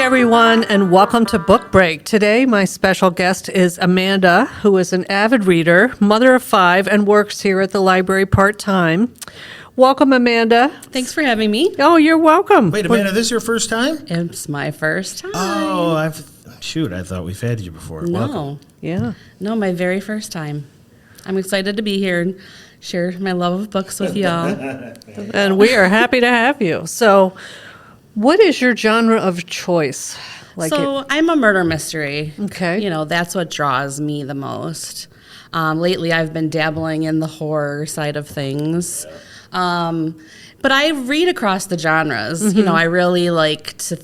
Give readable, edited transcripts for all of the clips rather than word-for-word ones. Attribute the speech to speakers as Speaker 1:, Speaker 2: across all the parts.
Speaker 1: everyone, and welcome to Book Break. Today, my special guest is Amanda, who is an avid reader, mother of 5, and works here at the library part-time. Welcome, Amanda.
Speaker 2: Thanks for having me.
Speaker 1: Oh, you're welcome.
Speaker 3: Wait, Amanda, this is your first time?
Speaker 2: It's my first time.
Speaker 3: Oh, I thought we've had you before.
Speaker 2: No.
Speaker 3: Welcome.
Speaker 1: Yeah.
Speaker 2: No, my very first time. I'm excited to be here and share my love of books with y'all.
Speaker 1: And we are happy to have you. So, what is your genre of choice?
Speaker 2: I'm a murder mystery.
Speaker 1: Okay.
Speaker 2: You know, that's what draws me the most. Lately, I've been dabbling in the horror side of things. But I read across the genres.
Speaker 1: Mm-hmm.
Speaker 2: You know, I really like to,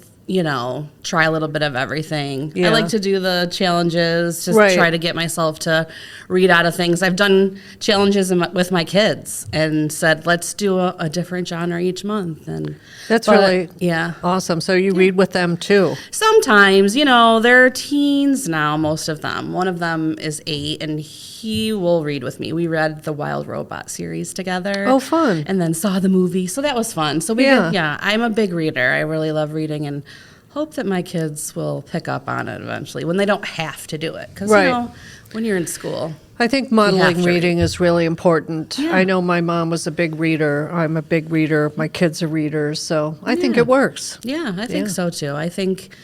Speaker 2: try a little bit of everything.
Speaker 1: Yeah.
Speaker 2: I like to do the challenges, just
Speaker 1: Right.
Speaker 2: try to get myself to read out of things. I've done challenges with my kids and said, let's do a different genre each month. And
Speaker 1: That's really
Speaker 2: yeah.
Speaker 1: awesome. So you read with them too?
Speaker 2: Sometimes, they're teens now, most of them. One of them is 8, and he will read with me. We read the Wild Robot series together.
Speaker 1: Oh, fun.
Speaker 2: And then saw the movie, so that was fun. So I'm a big reader. I really love reading and hope that my kids will pick up on it eventually when they don't have to do it. Because,
Speaker 1: Right.
Speaker 2: when you're in school.
Speaker 1: I think
Speaker 2: You have
Speaker 1: modeling
Speaker 2: to
Speaker 1: reading is really important.
Speaker 2: Yeah.
Speaker 1: I know my mom was a big reader. I'm a big reader. My kids are readers, so I think it works.
Speaker 2: Yeah, I think
Speaker 1: Yeah.
Speaker 2: so too. I think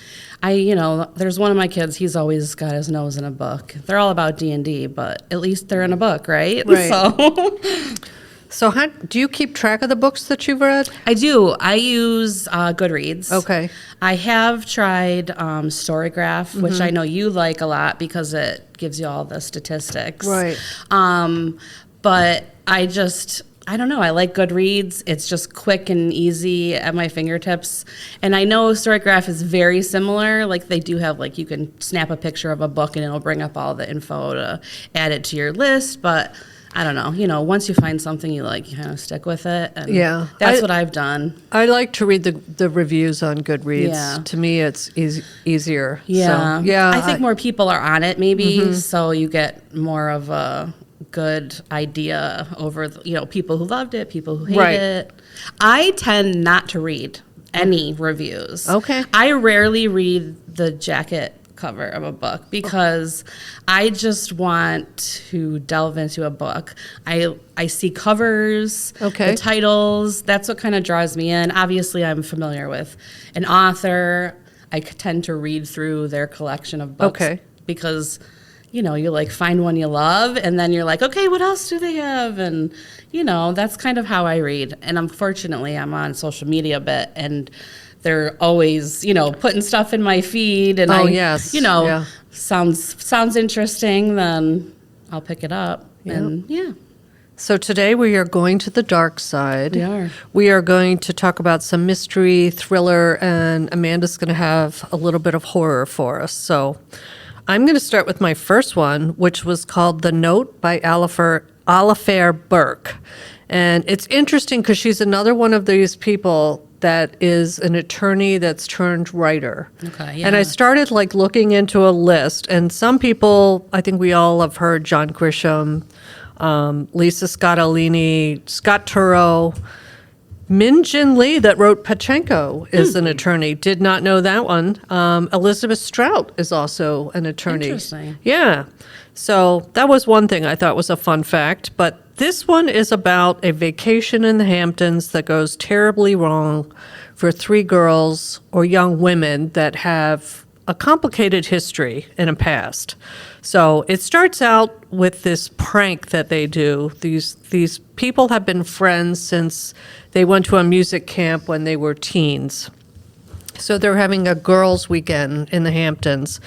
Speaker 2: there's one of my kids, he's always got his nose in a book. They're all about D&D, but at least they're in a book, right?
Speaker 1: Right.
Speaker 2: So
Speaker 1: So how do you keep track of the books that you've read?
Speaker 2: I do. I use Goodreads.
Speaker 1: Okay.
Speaker 2: I have tried Storygraph, which I know you like a lot because it gives you all the statistics.
Speaker 1: Right.
Speaker 2: But I don't know. I like Goodreads. It's just quick and easy at my fingertips. And I know Storygraph is very similar. Like they do have, you can snap a picture of a book and it'll bring up all the info to add it to your list. But I don't know. Once you find something you like, you kind of stick with it. And
Speaker 1: Yeah.
Speaker 2: that's what I've done.
Speaker 1: I like to read the reviews on Goodreads.
Speaker 2: Yeah.
Speaker 1: To me, it's easier.
Speaker 2: Yeah.
Speaker 1: So, yeah.
Speaker 2: I think more people are on it maybe, so you get more of a good idea over, people who loved it, people who hate
Speaker 1: Right.
Speaker 2: it. I tend not to read any reviews.
Speaker 1: Okay.
Speaker 2: I rarely read the jacket cover of a book because I just want to delve into a book. I see covers,
Speaker 1: Okay.
Speaker 2: the titles, that's what kind of draws me in. Obviously, I'm familiar with an author. I tend to read through their collection of books
Speaker 1: Okay.
Speaker 2: because you find one you love and then you're like, okay, what else do they have? And that's kind of how I read. And unfortunately, I'm on social media a bit and they're always, putting stuff in my feed, and
Speaker 1: yes. Yeah.
Speaker 2: sounds interesting, then I'll pick it up. And yeah.
Speaker 1: So today we are going to the dark side.
Speaker 2: We are.
Speaker 1: We are going to talk about some mystery, thriller, and Amanda's going to have a little bit of horror for us. So I'm going to start with my first one, which was called The Note by Alifair Burke. And it's interesting because she's another one of these people that is an attorney that's turned writer.
Speaker 2: Okay, yeah.
Speaker 1: And I started looking into a list, and some people, I think we all have heard John Grisham, Lisa Scottolini, Scott Turow, Min Jin Lee that wrote Pachenko is an attorney. Did not know that one. Elizabeth Strout is also an attorney.
Speaker 2: Interesting.
Speaker 1: Yeah. So that was one thing I thought was a fun fact. But this one is about a vacation in the Hamptons that goes terribly wrong for 3 girls or young women that have a complicated history in a past. So it starts out with this prank that they do. These people have been friends since they went to a music camp when they were teens. So they're having a girls' weekend in the Hamptons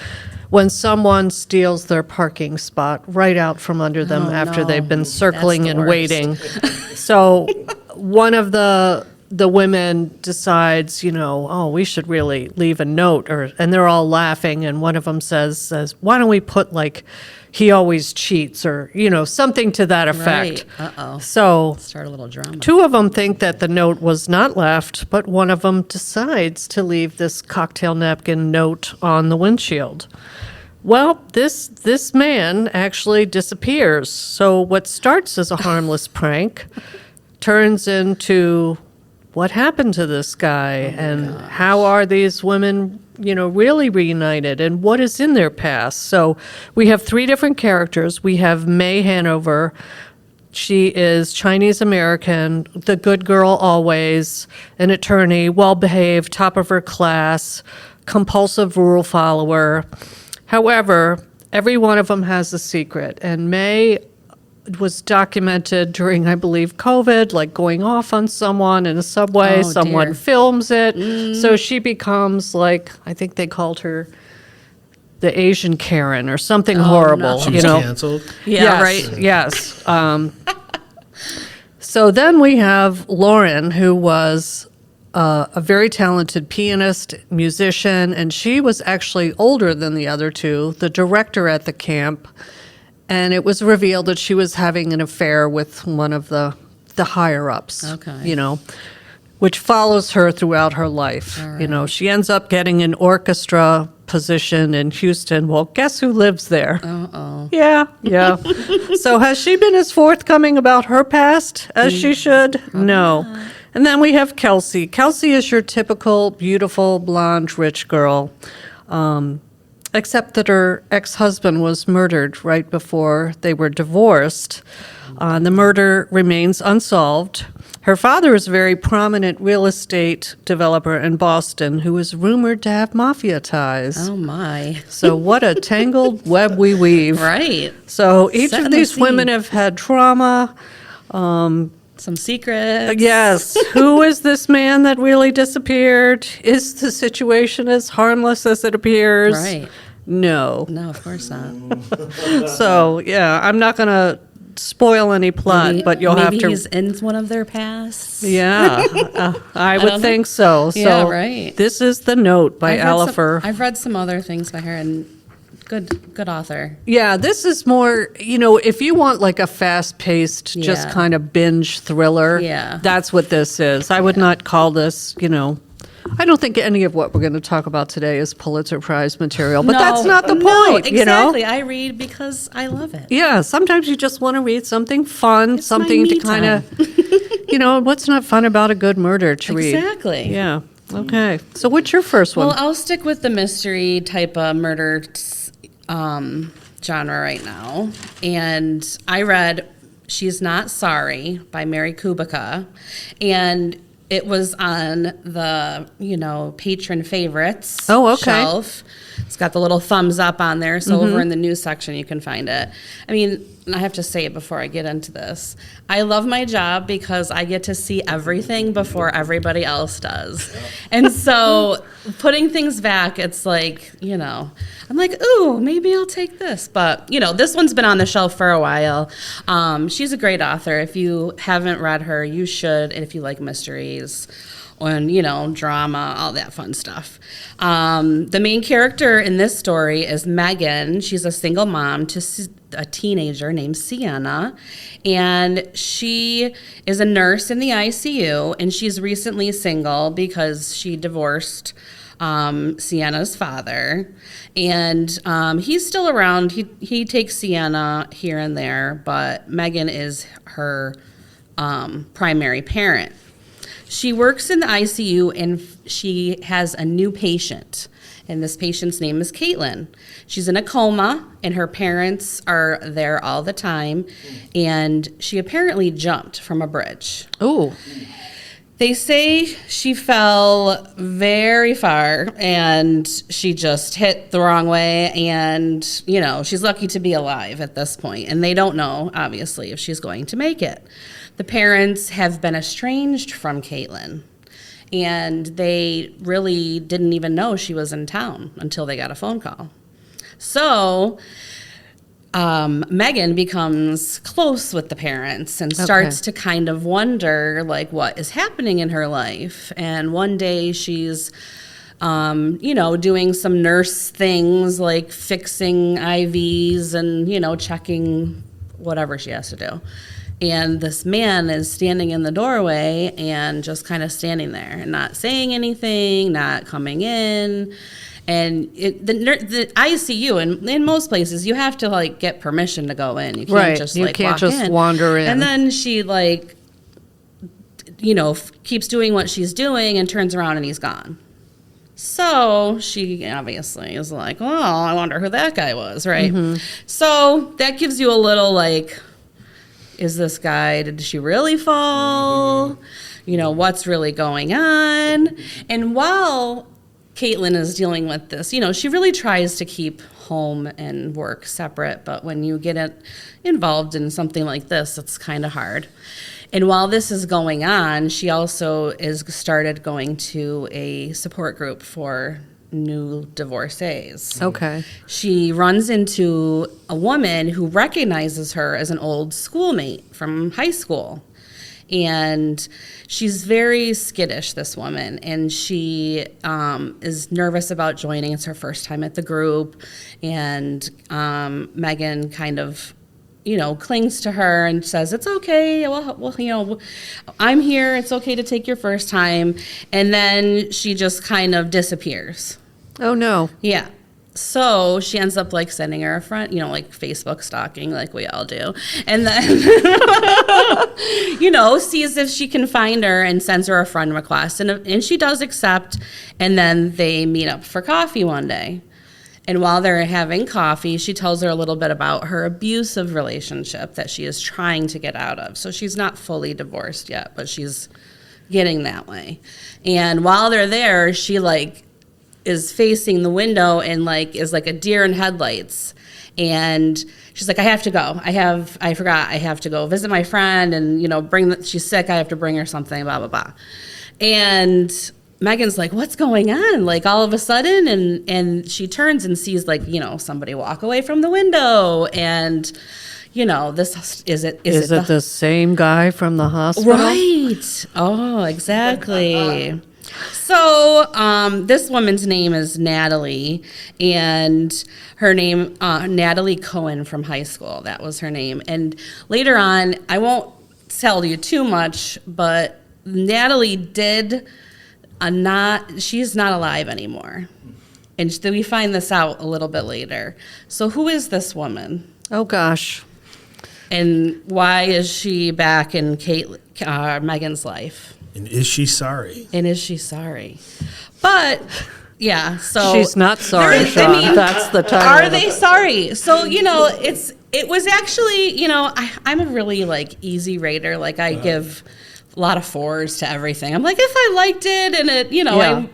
Speaker 1: when someone steals their parking spot right out from under them after
Speaker 2: no.
Speaker 1: they've been circling
Speaker 2: That's the
Speaker 1: and
Speaker 2: worst.
Speaker 1: waiting. So one of the women decides, we should really leave a note, and they're all laughing, and one of them says, why don't we put he always cheats, or something to that effect.
Speaker 2: Right. Uh-oh.
Speaker 1: So
Speaker 2: Start a little drama.
Speaker 1: 2 of them think that the note was not left, but one of them decides to leave this cocktail napkin note on the windshield. Well, this man actually disappears. So what starts as a harmless prank turns into what happened to this guy, and how are these women, really reunited and what is in their past. So we have three different characters. We have May Hanover. She is Chinese American, the good girl always, an attorney, well-behaved, top of her class, compulsive rule follower. However, every one of them has a secret, and May was documented during, I believe, COVID, like going off on someone in a subway.
Speaker 2: Oh,
Speaker 1: Someone
Speaker 2: dear.
Speaker 1: films it. So she becomes like, I think they called her the Asian Karen or something horrible,
Speaker 2: no.
Speaker 3: She was canceled.
Speaker 2: Yeah,
Speaker 1: yes,
Speaker 2: right.
Speaker 1: Yes. So then we have Lauren, who was a very talented pianist, musician, and she was actually older than the other two, the director at the camp. And it was revealed that she was having an affair with one of the higher-ups,
Speaker 2: Okay.
Speaker 1: Which follows her throughout her life. She ends up getting an orchestra position in Houston. Well, guess who lives there?
Speaker 2: Uh-oh.
Speaker 1: Yeah. So has she been as forthcoming about her past as she should? No. And then we have Kelsey. Kelsey is your typical beautiful, blonde, rich girl, except that her ex-husband was murdered right before they were divorced. The murder remains unsolved. Her father is a very prominent real estate developer in Boston who is rumored to have mafia ties.
Speaker 2: Oh, my.
Speaker 1: So what a tangled web we weave.
Speaker 2: Right.
Speaker 1: So each
Speaker 2: Setting
Speaker 1: of
Speaker 2: the
Speaker 1: these women
Speaker 2: scene.
Speaker 1: have had trauma.
Speaker 2: Some secrets.
Speaker 1: Yes. Who is this man that really disappeared? Is the situation as harmless as it appears?
Speaker 2: Right.
Speaker 1: No.
Speaker 2: No, of course not.
Speaker 1: So, yeah, I'm not going to spoil any plot, but you'll have
Speaker 2: Maybe
Speaker 1: to.
Speaker 2: he's in one of their pasts.
Speaker 1: Yeah, I would
Speaker 2: don't know.
Speaker 1: think so. So
Speaker 2: Yeah, right.
Speaker 1: This is The Note by
Speaker 2: I've read
Speaker 1: Alifer.
Speaker 2: I've read some other things by her, and good author.
Speaker 1: Yeah, this is more, if you want like a fast-paced, just
Speaker 2: Yeah.
Speaker 1: kind of binge thriller,
Speaker 2: Yeah.
Speaker 1: that's what this is. I would not call this, I don't think any of what we're going to talk about today is Pulitzer Prize material, but that's not the point,
Speaker 2: exactly. I read because I love it.
Speaker 1: Yeah, sometimes you just want to read something fun,
Speaker 2: It's my
Speaker 1: something to
Speaker 2: me
Speaker 1: kind of, what's not fun about a good murder to read?
Speaker 2: Exactly.
Speaker 1: Yeah. Okay. So what's your first one?
Speaker 2: Well, I'll stick with the mystery type of murder genre right now. And I read She's Not Sorry by Mary Kubica. And it was on the, patron favorites
Speaker 1: Oh, okay.
Speaker 2: shelf. It's got the little thumbs up on there. So over in the news section, you can find it. I mean, I have to say it before I get into this. I love my job because I get to see everything before everybody else does. And so putting things back, it's like, I'm like, ooh, maybe I'll take this. But, this one's been on the shelf for a while. She's a great author. If you haven't read her, you should. And if you like mysteries and, drama, all that fun stuff. The main character in this story is Megan. She's a single mom to a teenager named Sienna, and she is a nurse in the ICU, and she's recently single because she divorced Sienna's father, and he's still around. He takes Sienna here and there, but Megan is her primary parent. She works in the ICU, and she has a new patient, and this patient's name is Caitlin. She's in a coma, and her parents are there all the time, and she apparently jumped from a bridge.
Speaker 1: Ooh.
Speaker 2: They say she fell very far, and she just hit the wrong way, and, she's lucky to be alive at this point, and they don't know, obviously, if she's going to make it. The parents have been estranged from Caitlin, and they really didn't even know she was in town until they got a phone call. So Megan becomes close with the parents and starts to kind of wonder, like, what is happening in her life. And one day she's, doing some nurse things like fixing IVs and, checking whatever she has to do. And this man is standing in the doorway and just kind of standing there and not saying anything, not coming in. And the ICU, and in most places, you have to, get permission to go in. You can't just,
Speaker 1: you can't
Speaker 2: walk
Speaker 1: just
Speaker 2: in.
Speaker 1: wander in.
Speaker 2: And then she, keeps doing what she's doing and turns around and he's gone. So she obviously is like, well, I wonder who that guy was, right? So that gives you a little like, is this guy, did she really fall? You know, what's really going on? And while Caitlin is dealing with this, you know, she really tries to keep home and work separate, but when you get involved in something like this, it's kind of hard. And while this is going on, she also is started going to a support group for new divorcees.
Speaker 1: Okay.
Speaker 2: She runs into a woman who recognizes her as an old schoolmate from high school. And she's very skittish, this woman, and she is nervous about joining. It's her first time at the group, and Megan kind of, you know, clings to her and says, it's okay, well, you know, I'm here, it's okay to take your first time. And then she just kind of disappears.
Speaker 1: Oh, no.
Speaker 2: Yeah. So she ends up like sending her a friend, you know, like Facebook stalking like we all do. And then, you know, sees if she can find her and sends her a friend request. And she does accept. And then they meet up for coffee one day. And while they're having coffee, she tells her a little bit about her abusive relationship that she is trying to get out of. So she's not fully divorced yet, but she's getting that way. And while they're there, she like is facing the window and like is like a deer in headlights. And she's like, I have to go. I forgot. I have to go visit my friend and, you know, she's sick. I have to bring her something, blah, blah, blah. And Megan's like, what's going on? Like all of a sudden, and she turns and sees like, you know, somebody walk away from the window, and you know, this is it
Speaker 1: the same guy from the hospital?
Speaker 2: Right. Oh, exactly. So this woman's name is Natalie, and her name, Natalie Cohen from high school. That was her name. And later on, I won't tell you too much, but Natalie she's not alive anymore. And we find this out a little bit later. So who is this woman?
Speaker 1: Oh, gosh.
Speaker 2: And why is she back in Megan's life?
Speaker 3: And is she sorry?
Speaker 2: And is she sorry? But, yeah, so...
Speaker 1: She's not sorry, Sean. That's the title.
Speaker 2: Are they sorry? So, you know, it was actually, you know, I'm a really, like, easy rater. Like, I give a lot of 4s to everything. I'm like, if I liked it and it, you know, I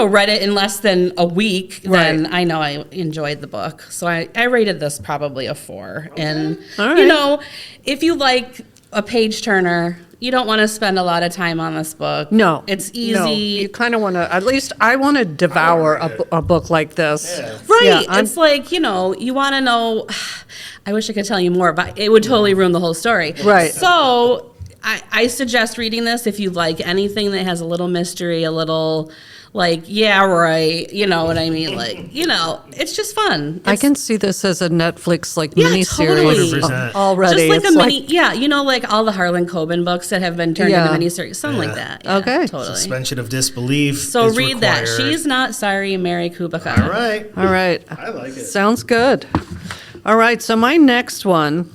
Speaker 2: read it in less than a week, then I know I enjoyed the book. So I rated this probably a 4. Okay. And, you know, if you like a page turner, you don't want to spend a lot of time on this book.
Speaker 1: No.
Speaker 2: It's easy.
Speaker 1: No. You kind of want to, at least I want to devour a book like this.
Speaker 3: Yeah.
Speaker 2: Right.
Speaker 1: Yeah,
Speaker 2: it's like, you know, you want to know, I wish I could tell you more, but it would totally ruin the whole story.
Speaker 1: Right.
Speaker 2: So I suggest reading this if you like anything that has a little mystery, a little like, yeah, right, you know what I mean? Like, you know, it's just fun.
Speaker 1: I can see this as a Netflix like
Speaker 2: Yeah,
Speaker 1: miniseries
Speaker 2: totally.
Speaker 3: 100%.
Speaker 1: already.
Speaker 2: Just like
Speaker 1: It's
Speaker 2: a mini, yeah, you know, like all the Harlan Coben books that have been turned
Speaker 1: Yeah.
Speaker 2: into miniseries, something like that. Yeah,
Speaker 1: Okay.
Speaker 2: Totally.
Speaker 3: Suspension of disbelief.
Speaker 2: So
Speaker 3: is
Speaker 2: read that.
Speaker 3: required.
Speaker 2: She's Not Sorry, Mary Kubica.
Speaker 3: All right.
Speaker 1: All right.
Speaker 3: I like it.
Speaker 1: Sounds good. All right. So my next one,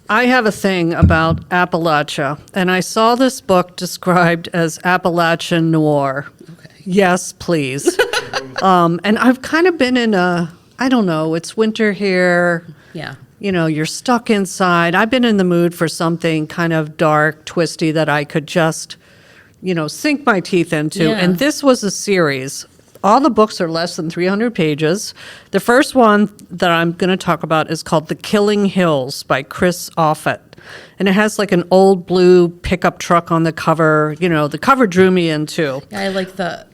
Speaker 1: I have a thing about Appalachia, and I saw this book described as Appalachian noir.
Speaker 2: Okay.
Speaker 1: Yes, please. And I've kind of been in I don't know, it's winter here.
Speaker 2: Yeah.
Speaker 1: You know, you're stuck inside. I've been in the mood for something kind of dark, twisty that I could just, you know, sink my teeth into.
Speaker 2: Yeah.
Speaker 1: And this was a series. All the books are less than 300 pages. The first one that I'm going to talk about is called The Killing Hills by Chris Offutt. And it has like an old blue pickup truck on the cover. You know, the cover drew me in too.
Speaker 2: Yeah, I like the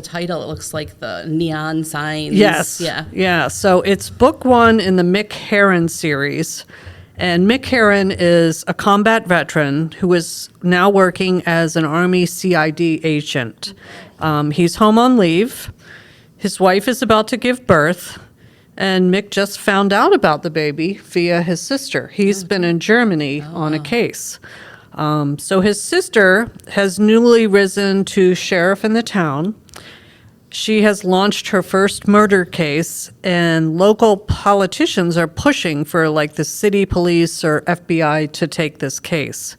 Speaker 2: title. It looks like the neon signs.
Speaker 1: Yes.
Speaker 2: Yeah.
Speaker 1: Yeah. So it's book 1 in the Mick Herron series. And Mick Herron is a combat veteran who is now working as an Army CID agent. He's home on leave. His wife is about to give birth. And Mick just found out about the baby via his sister. He's been in Germany on a case. So his sister has newly risen to sheriff in the town. She has launched her first murder case, and local politicians are pushing for like the city police or FBI to take this case.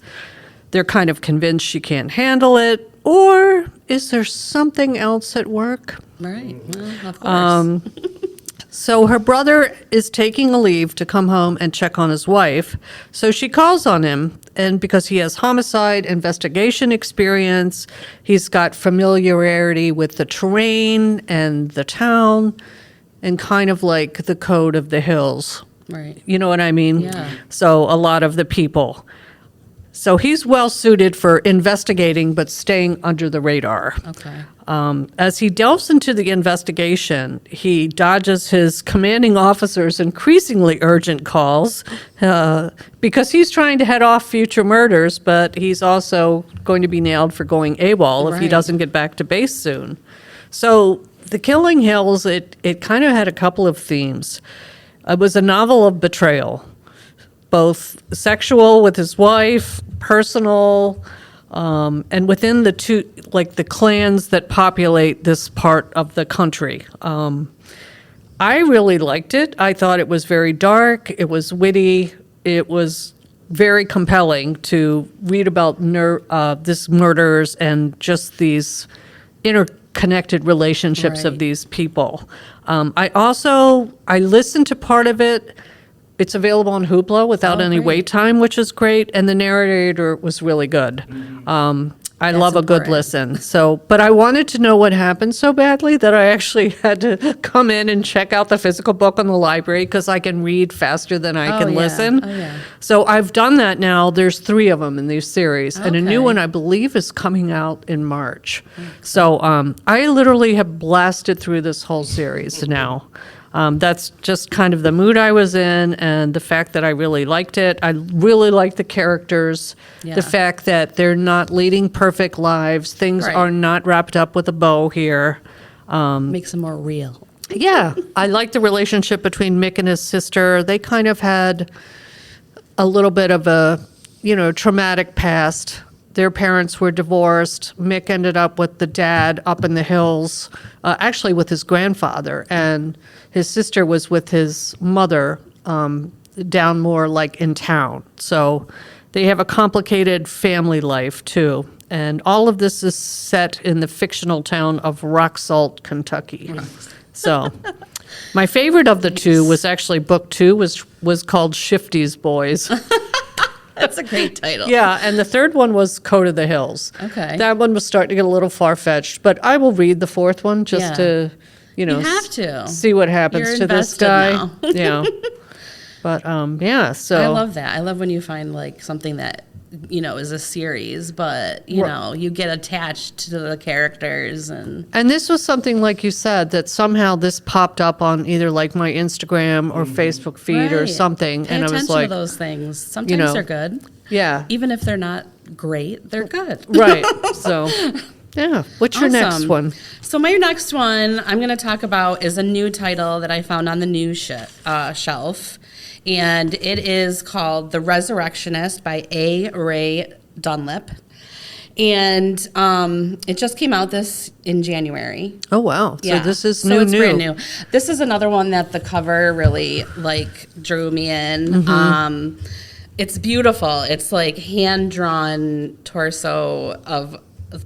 Speaker 1: they're kind of convinced she can't handle it. Or is there something else at work?
Speaker 2: Right. Well, of course.
Speaker 1: So her brother is taking a leave to come home and check on his wife. So she calls on him, and because he has homicide investigation experience, he's got familiarity with the terrain and the town, and kind of like the code of the hills.
Speaker 2: Right.
Speaker 1: You know what I mean?
Speaker 2: Yeah.
Speaker 1: So a lot of the people. So he's well suited for investigating, but staying under the radar.
Speaker 2: Okay.
Speaker 1: As he delves into the investigation, he dodges his commanding officer's increasingly urgent calls because he's trying to head off future murders, but he's also going to be nailed for going AWOL if he
Speaker 2: Right.
Speaker 1: doesn't get back to base soon. So The Killing Hills, it kind of had a couple of themes. It was a novel of betrayal, both sexual with his wife, personal, and within the two, like the clans that populate this part of the country. I really liked it. I thought it was very dark. It was witty. It was very compelling to read about this murders and just these interconnected relationships of
Speaker 2: Right.
Speaker 1: these people. I listened to part of it. It's available on Hoopla without
Speaker 2: Oh,
Speaker 1: any
Speaker 2: great.
Speaker 1: wait time, which is great. And the narrator was really good. I love a good
Speaker 2: important.
Speaker 1: listen. So, but I wanted to know what happened so badly that I actually had to come in and check out the physical book on the library because I can read faster than I
Speaker 2: Oh,
Speaker 1: can
Speaker 2: yeah.
Speaker 1: listen.
Speaker 2: Oh, yeah.
Speaker 1: So I've done that now. There's 3 of them in these series, and a new
Speaker 2: Okay.
Speaker 1: one I believe is coming out in March. So I literally have blasted through this whole series now. That's just kind of the mood I was in, and the fact that I really liked it. I really like the characters,
Speaker 2: Yeah.
Speaker 1: the fact that they're not leading perfect lives. Things
Speaker 2: Right.
Speaker 1: are not wrapped up with a bow here.
Speaker 2: Makes them more real.
Speaker 1: Yeah, I like the relationship between Mick and his sister. They kind of had a little bit of a, traumatic past. Their parents were divorced. Mick ended up with the dad up in the hills, actually with his grandfather, and his sister was with his mother down more like in town. So they have a complicated family life too. And all of this is set in the fictional town of Rock Salt, Kentucky. So my favorite of the 2 was actually book 2 was called Shifty's Boys.
Speaker 2: That's a great title.
Speaker 1: Yeah, and the third one was Code of the Hills.
Speaker 2: Okay.
Speaker 1: That one was starting to get a little far-fetched, but I will read the 4th one just
Speaker 2: Yeah.
Speaker 1: to,
Speaker 2: You have to.
Speaker 1: see what happens
Speaker 2: You're
Speaker 1: to this
Speaker 2: invested
Speaker 1: guy.
Speaker 2: now.
Speaker 1: Yeah. But yeah, so
Speaker 2: I love that. I love when you find like something that is a series, but you get attached to the characters and
Speaker 1: and this was something like you said that somehow this popped up on either like my Instagram or Facebook feed or
Speaker 2: Right.
Speaker 1: something,
Speaker 2: Pay
Speaker 1: and I was
Speaker 2: attention
Speaker 1: like,
Speaker 2: to those things. Sometimes
Speaker 1: know,
Speaker 2: they're good,
Speaker 1: yeah,
Speaker 2: even if they're not great. They're good.
Speaker 1: right. So yeah, what's your next
Speaker 2: Awesome.
Speaker 1: one?
Speaker 2: So my next one I'm going to talk about is a new title that I found on the news shelf, and it is called The Resurrectionist by A. Ray Dunlap. And it just came out in January.
Speaker 1: Oh wow! So this is new.
Speaker 2: It's brand new. This is another one that the cover really drew me in.
Speaker 1: Mm-hmm.
Speaker 2: It's beautiful. It's like hand drawn torso of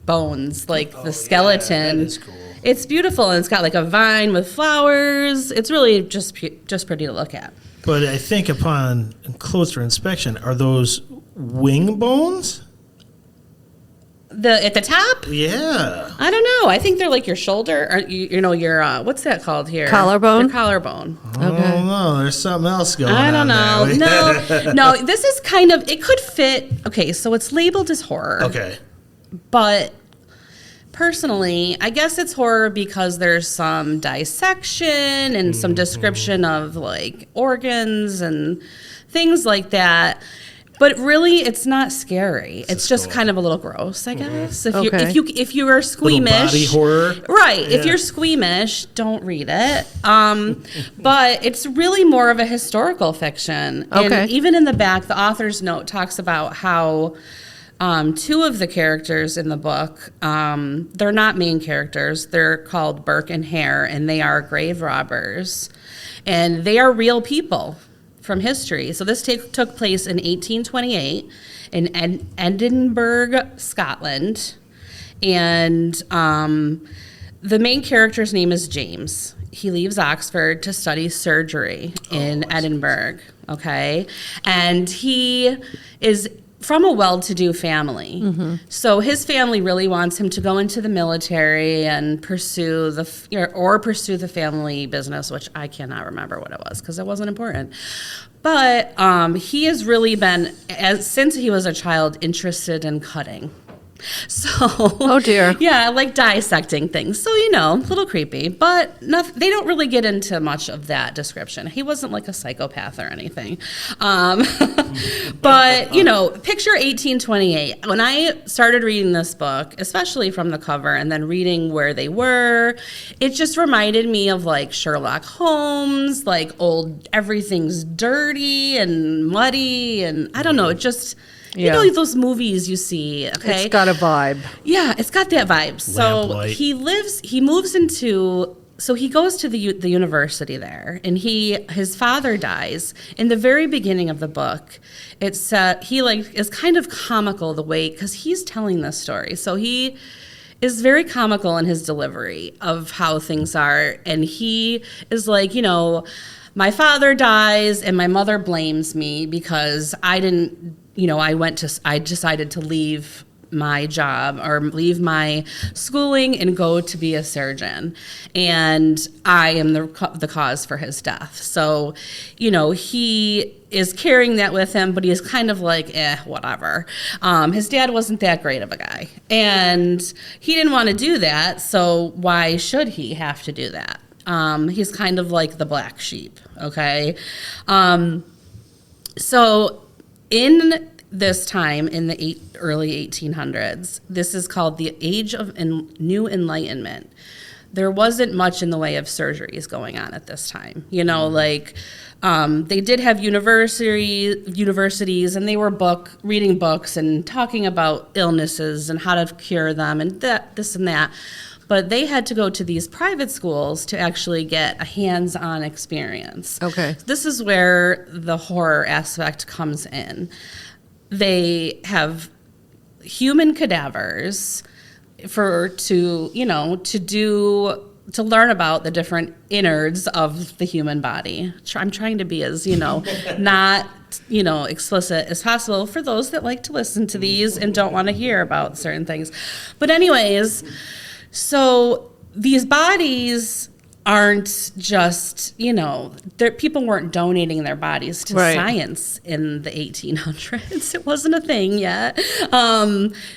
Speaker 2: bones, like the skeleton.
Speaker 3: that is cool.
Speaker 2: It's beautiful, and it's got like a vine with flowers. It's really just pretty to look at.
Speaker 3: But I think upon closer inspection, are those wing bones?
Speaker 2: At the top,
Speaker 3: Yeah.
Speaker 2: I don't know. I think they're like your shoulder, or your what's that called here?
Speaker 1: Collarbone?
Speaker 2: Your collarbone.
Speaker 1: Okay.
Speaker 3: Oh no, there's something else going
Speaker 2: I
Speaker 3: on.
Speaker 2: don't know.
Speaker 3: there.
Speaker 2: No, this is kind of, it could fit. Okay, so it's labeled as horror.
Speaker 3: Okay.
Speaker 2: But personally, I guess it's horror because there's some dissection and some description of like organs and things like that. But really, it's not scary. It's just
Speaker 3: skull.
Speaker 2: kind of a little gross, I guess. If
Speaker 1: Okay.
Speaker 2: you are squeamish,
Speaker 3: body horror.
Speaker 2: right? If
Speaker 3: Yeah.
Speaker 2: you're squeamish, don't read it. But it's really more of a historical fiction.
Speaker 1: Okay.
Speaker 2: And even in the back, the author's note talks about how 2 of the characters in the book, they're not main characters. They're called Burke and Hare, and they are grave robbers, and they are real people from history. So this took place in 1828, in Edinburgh, Scotland. And the main character's name is James. He leaves Oxford to study surgery in Edinburgh, okay? And he is from a well-to-do family. So his family really wants him to go into the military and pursue the family business, which I cannot remember what it was because it wasn't important. But he has really been, since he was a child, interested in cutting. So,
Speaker 1: Oh, dear.
Speaker 2: Yeah, like dissecting things. So, a little creepy, but they don't really get into much of that description. He wasn't like a psychopath or anything. But, picture 1828. When I started reading this book, especially from the cover and then reading where they were, it just reminded me of like Sherlock Holmes, like everything's dirty and muddy. And I don't know, it just...
Speaker 1: Yeah.
Speaker 2: Those movies you see, okay?
Speaker 1: It's got a vibe.
Speaker 2: Yeah, it's got that vibe. So
Speaker 3: Lamplight.
Speaker 2: he goes to the university there, and his father dies. In the very beginning of the book, it's he is kind of comical the way, because he's telling this story. So he is very comical in his delivery of how things are, and he is like, my father dies and my mother blames me because I decided to leave my job or leave my schooling and go to be a surgeon. And I am the cause for his death. So, he is carrying that with him, but he is kind of like, whatever. His dad wasn't that great of a guy. And he didn't want to do that. So why should he have to do that? He's kind of like the black sheep, okay? So in this time, in the early 1800s, this is called the Age of New Enlightenment. There wasn't much in the way of surgeries going on at this time. They did have universities, and they were reading books and talking about illnesses and how to cure them and this and that. But they had to go to these private schools to actually get a hands-on experience.
Speaker 1: Okay.
Speaker 2: This is where the horror aspect comes in. They have human cadavers to learn about the different innards of the human body. I'm trying to be as, not, explicit as possible for those that like to listen to these and don't want to hear about certain things. But anyways, so these bodies aren't just, people weren't donating their bodies to
Speaker 1: Right.
Speaker 2: science in the 1800s. It wasn't a thing yet.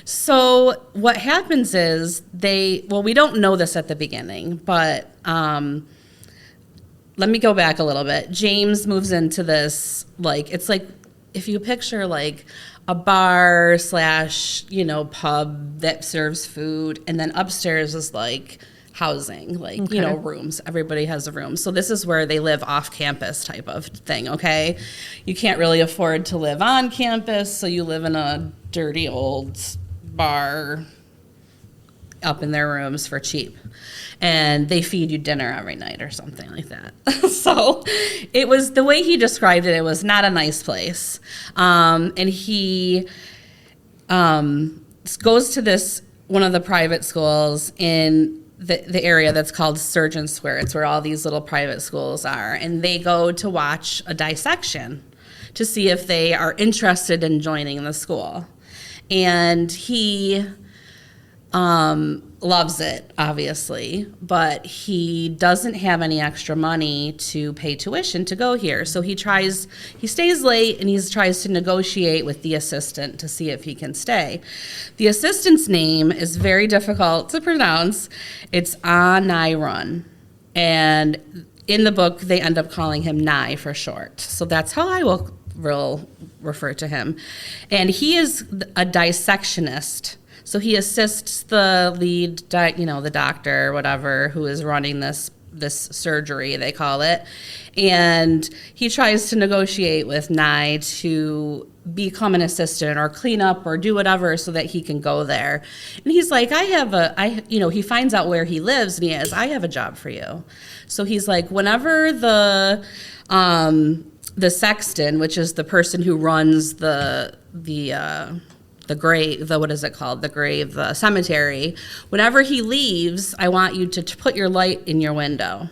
Speaker 2: So what happens is we don't know this at the beginning, but let me go back a little bit. James moves into this, it's like if you picture like a bar / pub that serves food, and then upstairs is like housing, rooms. Everybody has a room. So this is where they live off campus type of thing, okay? You can't really afford to live on campus, so you live in a dirty old bar up in their rooms for cheap. And they feed you dinner every night or something like that. So it was, the way he described it, it was not a nice place. And he goes to one of the private schools in the area that's called Surgeon Square. It's where all these little private schools are. And they go to watch a dissection to see if they are interested in joining the school. And he loves it, obviously, but he doesn't have any extra money to pay tuition to go here. So he stays late, and he tries to negotiate with the assistant to see if he can stay. The assistant's name is very difficult to pronounce. It's Anirun. And in the book, they end up calling him Nye for short. So that's how I will refer to him. And he is a dissectionist. So he assists the lead, the doctor or whatever who is running this surgery, they call it. And he tries to negotiate with Nye to become an assistant or clean up or do whatever so that he can go there. And he's like, he finds out where he lives, and I have a job for you. So he's like, whenever the the sexton, which is the person who runs the grave, what is it called? The grave, the cemetery. Whenever he leaves, I want you to put your light in your window.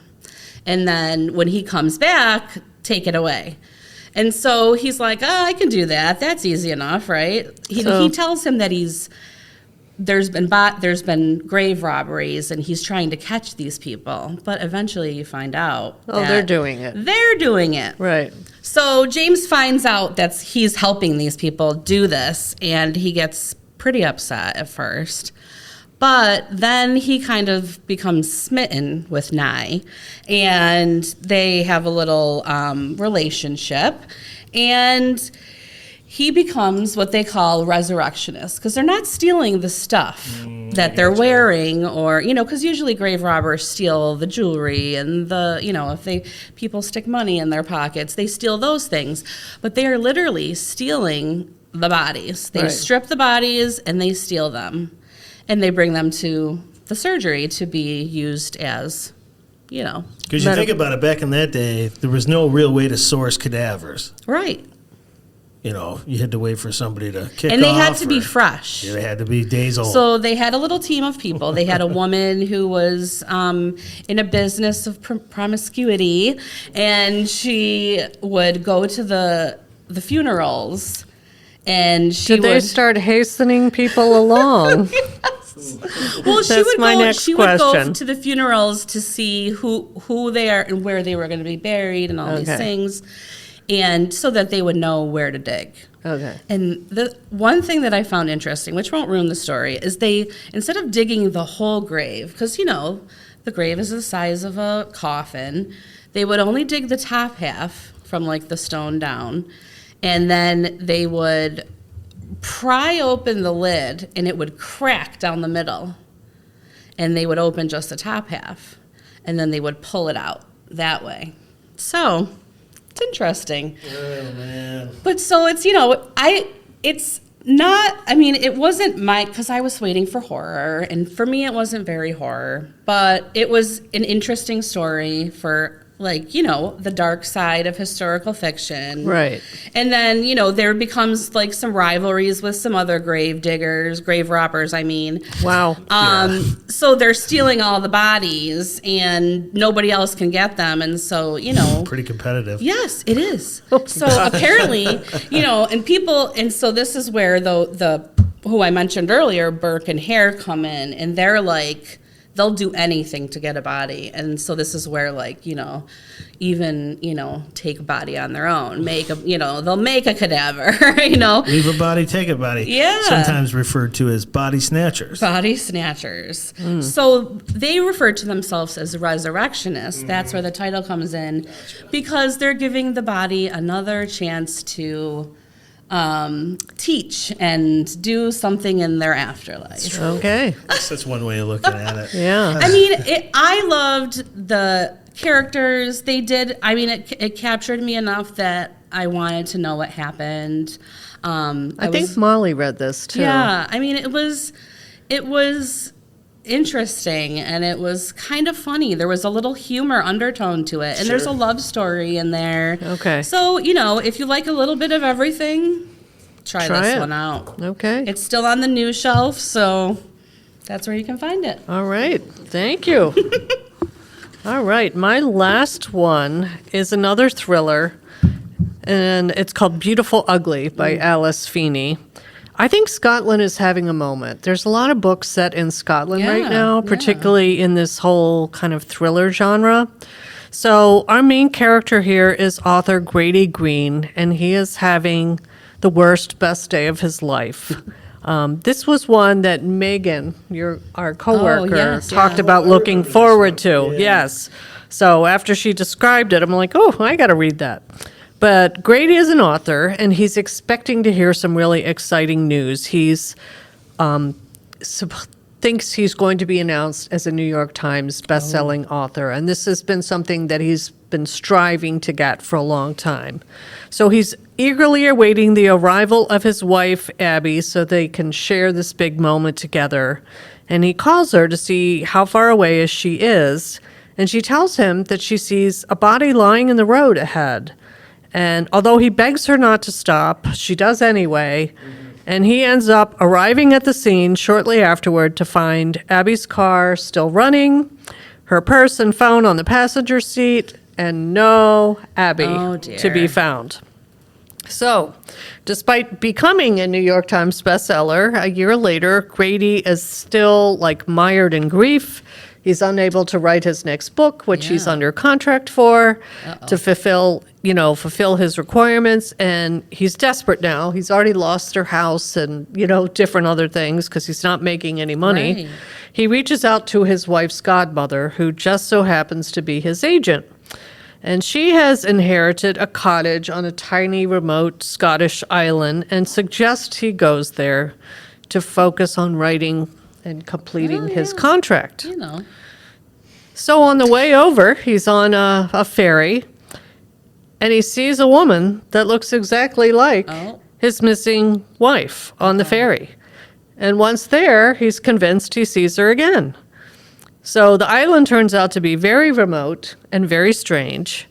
Speaker 2: And then when he comes back, take it away. And so he's like, oh, I can do that. That's easy enough, right? He tells him that there's been grave robberies and he's trying to catch these people. But eventually you find out that
Speaker 1: they're doing it.
Speaker 2: They're doing it.
Speaker 1: Right.
Speaker 2: So James finds out that he's helping these people do this, and he gets pretty upset at first. But then he kind of becomes smitten with Nye, and they have a little relationship, and he becomes what they call resurrectionists, because they're not stealing the stuff that they're wearing, or, because usually grave robbers steal the jewelry and if people stick money in their pockets, they steal those things. But they are literally stealing the bodies. They strip the bodies and they steal them, and they bring them to the surgery to be used as,
Speaker 3: Because you think about it, back in that day, there was no real way to source cadavers.
Speaker 2: Right.
Speaker 3: You had to wait for somebody to kick off.
Speaker 2: And they had to be fresh.
Speaker 3: Yeah, they had to be days old.
Speaker 2: So they had a little team of people. They had a woman who was in a business of promiscuity, and she would go to the funerals, and she
Speaker 1: Did they start hastening people along?
Speaker 2: Well, she would go
Speaker 1: question.
Speaker 2: to the funerals to see who they are and where they were going to be buried and all these things. And so that they would know where to dig.
Speaker 1: Okay.
Speaker 2: And the one thing that I found interesting, which won't ruin the story, is they, instead of digging the whole grave, because, the grave is the size of a coffin, they would only dig the top half from, the stone down. And then they would pry open the lid, and it would crack down the middle. And they would open just the top half. And then they would pull it out that way. So... it's interesting.
Speaker 3: Oh, man.
Speaker 2: But so it's, it wasn't because I was waiting for horror, and for me it wasn't very horror, but it was an interesting story for, the dark side of historical fiction.
Speaker 1: Right.
Speaker 2: And then, there becomes, some rivalries with some other grave robbers, I mean.
Speaker 1: Wow.
Speaker 2: So they're stealing all the bodies, and nobody else can get them, and so,
Speaker 3: Pretty competitive.
Speaker 2: Yes, it is. So apparently, and so this is where the who I mentioned earlier, Burke and Hare, come in, and they're they'll do anything to get a body. And so this is where even take a body on their own, they'll make a cadaver,
Speaker 3: Leave a body, take a body.
Speaker 2: Yeah.
Speaker 3: Sometimes referred to as body snatchers.
Speaker 2: Body snatchers. So they refer to themselves as resurrectionists. That's where the title comes in, because they're giving the body another chance to teach and do something in their afterlife.
Speaker 1: Okay.
Speaker 3: That's one way of looking at it.
Speaker 1: Yeah.
Speaker 2: I loved the characters they did. It captured me enough that I wanted to know what happened.
Speaker 1: I think Molly read this too.
Speaker 2: Yeah, it was interesting, and it was kind of funny. There was a little humor undertone to it, and there's a love story in there.
Speaker 1: Okay.
Speaker 2: So, if you like a little bit of everything, try this
Speaker 1: it.
Speaker 2: one out.
Speaker 1: Okay.
Speaker 2: It's still on the news shelf, so that's where you can find it.
Speaker 1: All right. Thank you. All right. My last one is another thriller, and it's called Beautiful Ugly by Alice Feeney. I think Scotland is having a moment. There's a lot of books set in Scotland right now, particularly in this whole kind of thriller genre. So our main character here is author Grady Green, and he is having the best day of his life. This was one that Megan, our coworker, talked about looking forward to. Yes. So after she described it, I'm like, oh, I got to read that. But Grady is an author, and he's expecting to hear some really exciting news. He's thinks he's going to be announced as a New York Times bestselling author, and this has been something that he's been striving to get for a long time. So he's eagerly awaiting the arrival of his wife, Abby, so they can share this big moment together. And he calls her to see how far away she is, and she tells him that she sees a body lying in the road ahead. And although he begs her not to stop, she does anyway. And he ends up arriving at the scene shortly afterward to find Abby's car still running, her purse and phone on the passenger seat, and no Abby
Speaker 2: Oh,
Speaker 1: to be
Speaker 2: dear.
Speaker 1: found. So, despite becoming a New York Times bestseller, a year later, Grady is still like mired in grief. He's unable to write his next book, which he's
Speaker 2: Yeah.
Speaker 1: under contract for, to fulfill his requirements. And he's desperate now. He's already lost their house and, different other things because he's not making any money.
Speaker 2: Right.
Speaker 1: He reaches out to his wife's godmother, who just so happens to be his agent. And she has inherited a cottage on a tiny, remote Scottish island and suggests he goes there to focus on writing and completing his contract.
Speaker 2: You know.
Speaker 1: So on the way over, he's on a ferry, and he sees a woman that looks exactly like
Speaker 2: Oh.
Speaker 1: his missing wife on the ferry. And once there, he's convinced he sees her again. So the island turns out to be very remote and very strange.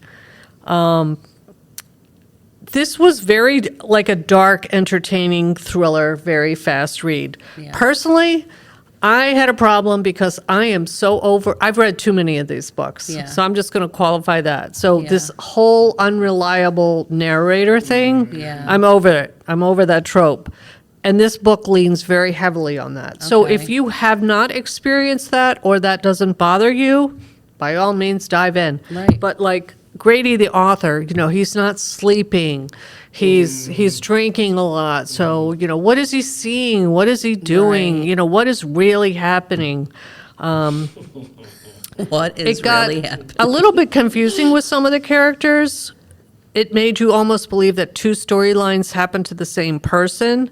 Speaker 1: This was very like a dark, entertaining thriller, very fast read.
Speaker 2: Yeah.
Speaker 1: Personally, I had a problem because I am so over. I've read too many of these books,
Speaker 2: Yeah.
Speaker 1: so I'm just going to qualify that. So
Speaker 2: Yeah.
Speaker 1: this whole unreliable narrator thing,
Speaker 2: Yeah.
Speaker 1: I'm over it. I'm over that trope. And this book leans very heavily on that. So
Speaker 2: Okay.
Speaker 1: if you have not experienced that or that doesn't bother you, by all means dive in.
Speaker 2: Right.
Speaker 1: But like Grady, the author, he's not sleeping. He's drinking a lot. So, what is he seeing? What is he doing?
Speaker 2: Right.
Speaker 1: What is really happening?
Speaker 2: What is
Speaker 1: It got
Speaker 2: really happening?
Speaker 1: a little bit confusing with some of the characters. It made you almost believe that two storylines happened to the same person.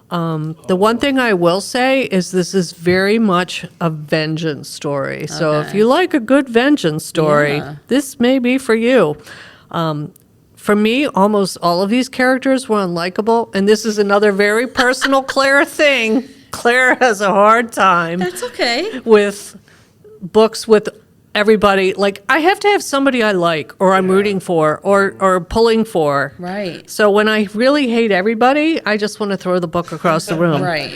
Speaker 1: The one thing I will say is this is very much a vengeance story. So if
Speaker 2: Okay.
Speaker 1: you like a good vengeance story,
Speaker 2: Yeah.
Speaker 1: this may be for you. For me, almost all of these characters were unlikable, and this is another very personal Claire thing. Claire has a hard time
Speaker 2: That's okay.
Speaker 1: with books with everybody. Like, I have to have somebody I like or I'm rooting for or pulling for.
Speaker 2: Right.
Speaker 1: So when I really hate everybody, I just want to throw the book across the room.
Speaker 2: Right.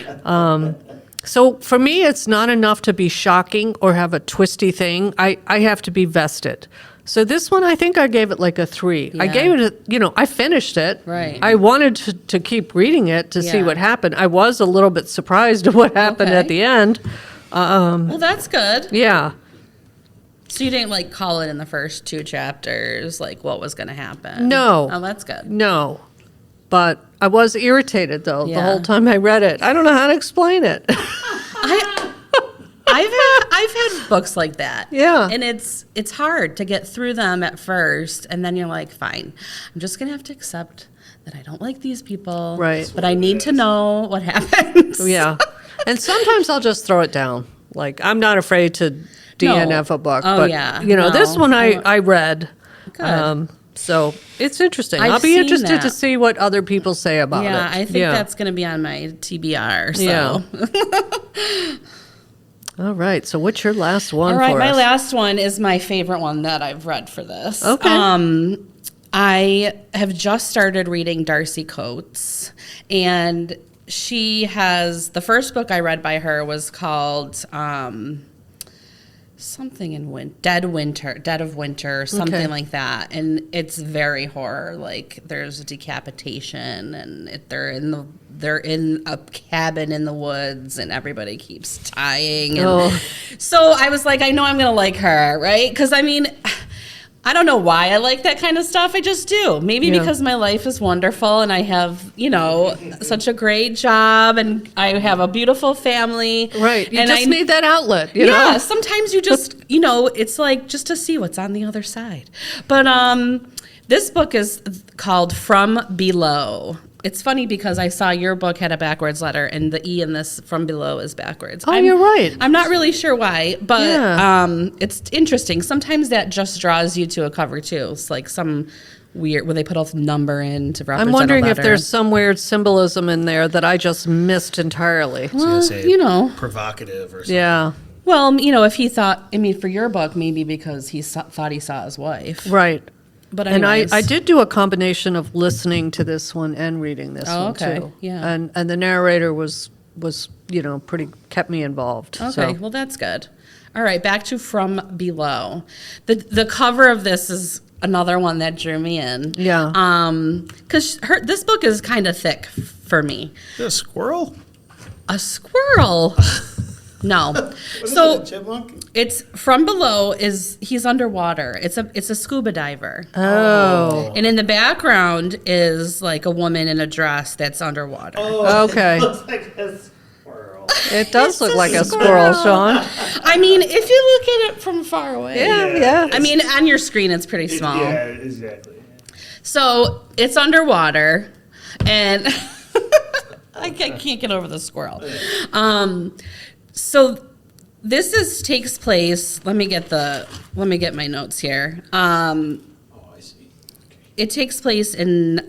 Speaker 1: So for me, it's not enough to be shocking or have a twisty thing. I have to be vested. So this one, I think I gave it like a 3. I
Speaker 2: Yeah.
Speaker 1: gave it I finished it.
Speaker 2: Right.
Speaker 1: I wanted to keep reading it to see
Speaker 2: Yeah.
Speaker 1: what happened. I was a little bit surprised at what happened at
Speaker 2: Okay.
Speaker 1: the end.
Speaker 2: Well, that's good.
Speaker 1: Yeah.
Speaker 2: So you didn't like call it in the first 2 chapters, like what was going to happen?
Speaker 1: No.
Speaker 2: Oh, that's good.
Speaker 1: No. But I was irritated, though, the
Speaker 2: Yeah.
Speaker 1: whole time I read it. I don't know how to explain it.
Speaker 2: I've had books like that.
Speaker 1: Yeah.
Speaker 2: And it's hard to get through them at first, and then you're like, fine, I'm just gonna have to accept that I don't like these people.
Speaker 1: Right.
Speaker 2: But I need to know what happens.
Speaker 1: Yeah. And sometimes I'll just throw it down. Like, I'm not afraid to DNF a book.
Speaker 2: Oh,
Speaker 1: but,
Speaker 2: yeah.
Speaker 1: this
Speaker 2: No.
Speaker 1: one I read.
Speaker 2: Good.
Speaker 1: So it's interesting.
Speaker 2: I've
Speaker 1: I'll be
Speaker 2: seen
Speaker 1: interested to
Speaker 2: that.
Speaker 1: see what other people say about it.
Speaker 2: Yeah, I think that's gonna be on my TBR. So.
Speaker 1: Yeah. All right. So what's your last one
Speaker 2: All right,
Speaker 1: for
Speaker 2: my
Speaker 1: us?
Speaker 2: last one is my favorite one that I've read for this.
Speaker 1: Okay.
Speaker 2: I have just started reading Darcy Coates, and she has the first book I read by her was called something in Dead of Winter, something
Speaker 1: Okay.
Speaker 2: like that, and it's very horror. Like there's a decapitation, and they're in a cabin in the woods, and everybody keeps dying. And
Speaker 1: Oh.
Speaker 2: so I was like, I know I'm gonna like her, right? Because I mean, I don't know why I like that kind of stuff. I just do. Maybe
Speaker 1: Yeah.
Speaker 2: because my life is wonderful and I have, such a great job and I have a beautiful family.
Speaker 1: Right. You
Speaker 2: and
Speaker 1: just need that outlet, you
Speaker 2: yeah,
Speaker 1: know?
Speaker 2: sometimes you just, it's like just to see what's on the other side. But this book is called From Below. It's funny because I saw your book had a backwards letter and the E in this From Below is backwards.
Speaker 1: Oh, you're right.
Speaker 2: I'm not really sure why, but
Speaker 1: Yeah.
Speaker 2: it's interesting. Sometimes that just draws you to a cover too. It's like some weird where they put a number in to represent
Speaker 1: I'm wondering
Speaker 2: a
Speaker 1: if
Speaker 2: letter.
Speaker 1: there's some weird symbolism in there that I just missed entirely.
Speaker 3: I was gonna say provocative or something.
Speaker 1: Yeah.
Speaker 2: Well, if he thought, for your book, maybe because he thought he saw his wife.
Speaker 1: Right.
Speaker 2: But
Speaker 1: And
Speaker 2: anyways.
Speaker 1: I did do a combination of listening to this one and reading this
Speaker 2: Oh,
Speaker 1: one
Speaker 2: okay.
Speaker 1: too.
Speaker 2: Yeah.
Speaker 1: And the narrator was pretty kept me involved.
Speaker 2: Okay,
Speaker 1: So.
Speaker 2: well, that's good. All right, back to From Below. The cover of this is another one that drew me in.
Speaker 1: Yeah.
Speaker 2: Because this book is kind of thick for me.
Speaker 3: Is it a squirrel?
Speaker 2: A squirrel. No.
Speaker 3: What is
Speaker 2: So
Speaker 3: it, a chipmunk?
Speaker 2: it's From Below he's underwater. It's a scuba diver.
Speaker 1: Oh.
Speaker 2: And in the background is like a woman in a dress that's underwater.
Speaker 1: Okay.
Speaker 3: Looks like a squirrel.
Speaker 1: It does look like a squirrel, Sean.
Speaker 2: I mean, if you look at it from far away.
Speaker 1: Yeah.
Speaker 2: I mean, on your screen it's pretty small.
Speaker 3: Yeah, exactly.
Speaker 2: So it's underwater, and I can't get over the squirrel. So this takes place. Let me get my notes here.
Speaker 3: Oh, I see.
Speaker 2: It takes place in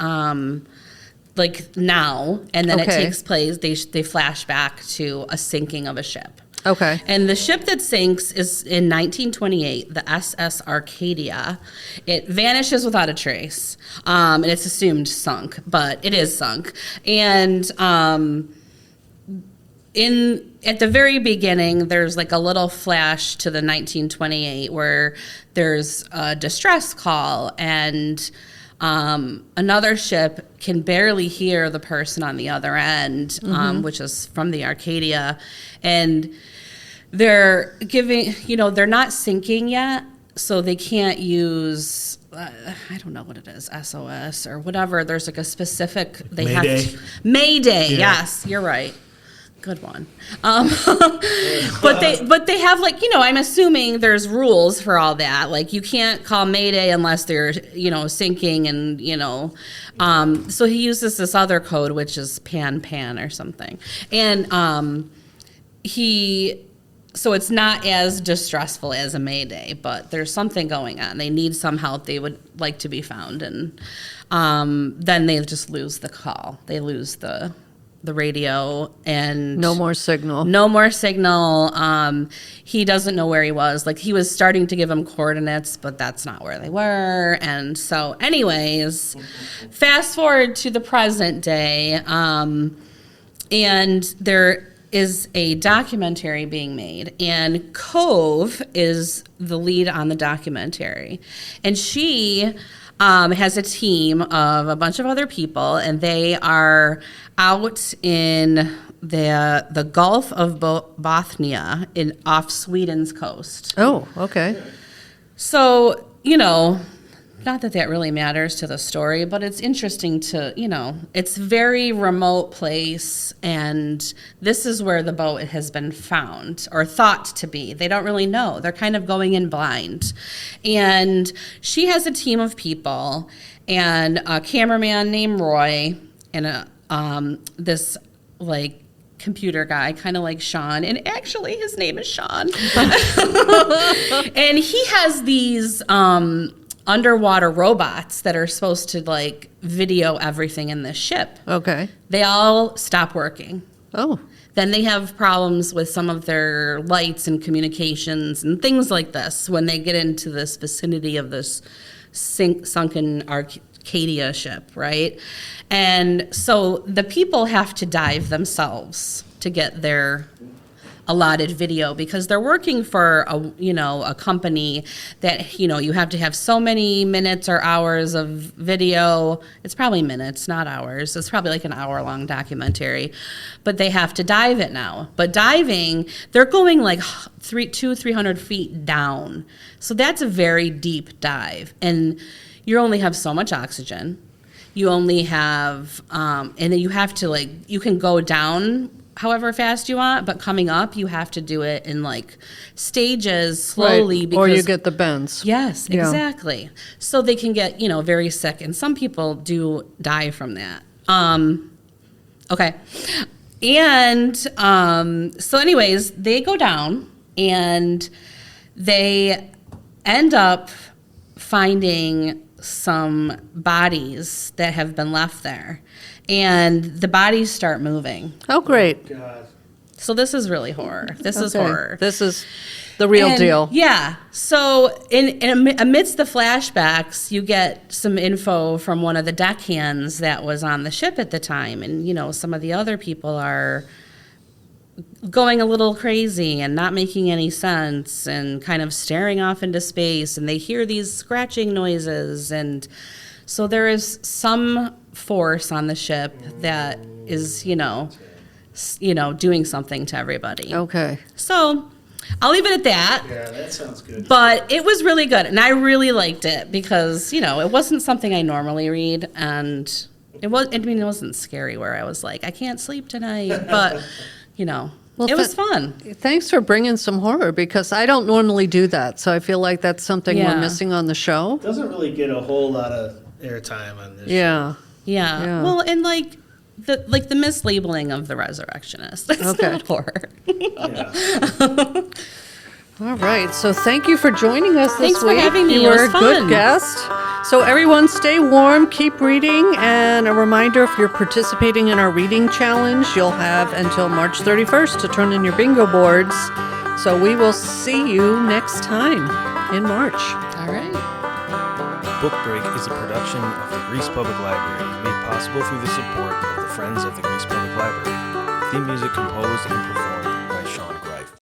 Speaker 2: like now, and then it
Speaker 1: Okay.
Speaker 2: takes place. They flash back to a sinking of a ship.
Speaker 1: Okay.
Speaker 2: And the ship that sinks is in 1928, the SS Arcadia. It vanishes without a trace, and it's assumed sunk, but it is sunk. And at the very beginning, there's like a little flash to the 1928 where there's a distress call, and another ship can barely hear the person on the other end, which is from the Arcadia, and they're giving, they're not sinking yet, so they can't use, I don't know what it is, SOS or whatever. There's like a specific, they
Speaker 3: Mayday.
Speaker 2: have to, Mayday,
Speaker 3: Yeah.
Speaker 2: yes, you're right. Good one. But they have I'm assuming there's rules for all that. Like you can't call Mayday unless they're, sinking and, so he uses this other code, which is pan or something. And so it's not as distressful as a Mayday, but there's something going on. They need some help. They would like to be found. And then they just lose the call. They lose the radio, and
Speaker 1: No more signal.
Speaker 2: no more signal. He doesn't know where he was. Like he was starting to give him coordinates, but that's not where they were. And so anyways, fast forward to the present day, and there is a documentary being made, and Cove is the lead on the documentary, and she has a team of a bunch of other people, and they are out in the Gulf of Bothnia off Sweden's coast.
Speaker 1: Oh, okay.
Speaker 2: So, not that really matters to the story, but it's interesting to, it's very remote place, and this is where the boat has been found, or thought to be. They don't really know. They're kind of going in blind. And she has a team of people, and a cameraman named Roy, and this, computer guy, kind of like Sean, and actually his name is Sean. And he has these underwater robots that are supposed to video everything in this ship.
Speaker 1: Okay.
Speaker 2: They all stop working.
Speaker 1: Oh.
Speaker 2: Then they have problems with some of their lights and communications and things like this when they get into this vicinity of this sunken Arcadia ship, right? And so the people have to dive themselves to get their allotted video, because they're working for a company that you have to have so many minutes or hours of video. It's probably minutes, not hours. It's probably like an hour-long documentary, but they have to dive it now. But diving, they're going 300 feet down, so that's a very deep dive, and you only have so much oxygen. You only have, and then you have to you can go down however fast you want, but coming up, you have to do it in stages slowly.
Speaker 1: Right.
Speaker 2: Because,
Speaker 1: Or you get the bends.
Speaker 2: yes,
Speaker 1: Yeah.
Speaker 2: exactly. So they can get, very sick, and some people do die from that. Okay. And so anyways, they go down, and they end up finding some bodies that have been left there, and the bodies start moving.
Speaker 1: Oh, great.
Speaker 3: God.
Speaker 2: So this is really horror. This is
Speaker 1: Okay.
Speaker 2: horror.
Speaker 1: This is the real
Speaker 2: And,
Speaker 1: deal.
Speaker 2: Yeah. So amidst the flashbacks, you get some info from one of the deckhands that was on the ship at the time. And, you know, some of the other people are going a little crazy and not making any sense and kind of staring off into space. And they hear these scratching noises. And so there is some force on the ship that is, doing something to everybody.
Speaker 1: Okay.
Speaker 2: So I'll leave it at that.
Speaker 3: Yeah, that sounds good.
Speaker 2: But it was really good, and I really liked it because, it wasn't something I normally read, and it wasn't scary where I was like, I can't sleep tonight, but, it was fun.
Speaker 1: Thanks for bringing some horror because I don't normally do that. So I feel like that's something we're
Speaker 2: Yeah.
Speaker 1: missing on the show.
Speaker 3: Doesn't really get a whole lot of airtime on this.
Speaker 1: Yeah.
Speaker 2: Yeah.
Speaker 1: Yeah.
Speaker 2: Well, and the mislabeling of the resurrectionist. That's
Speaker 1: Okay.
Speaker 2: not horror.
Speaker 3: Yeah.
Speaker 1: All right. So thank you for joining us this
Speaker 2: Thanks for
Speaker 1: week.
Speaker 2: having me.
Speaker 1: You
Speaker 2: It was
Speaker 1: were a good
Speaker 2: fun.
Speaker 1: guest. So everyone stay warm, keep reading, and a reminder if you're participating in our reading challenge, you'll have until March 31st to turn in your bingo boards. So we will see you next time in March.
Speaker 2: All right.
Speaker 3: Book Break is a production of the Greece Public Library, made possible through the support of the Friends of the Greece Public Library. Theme music composed and performed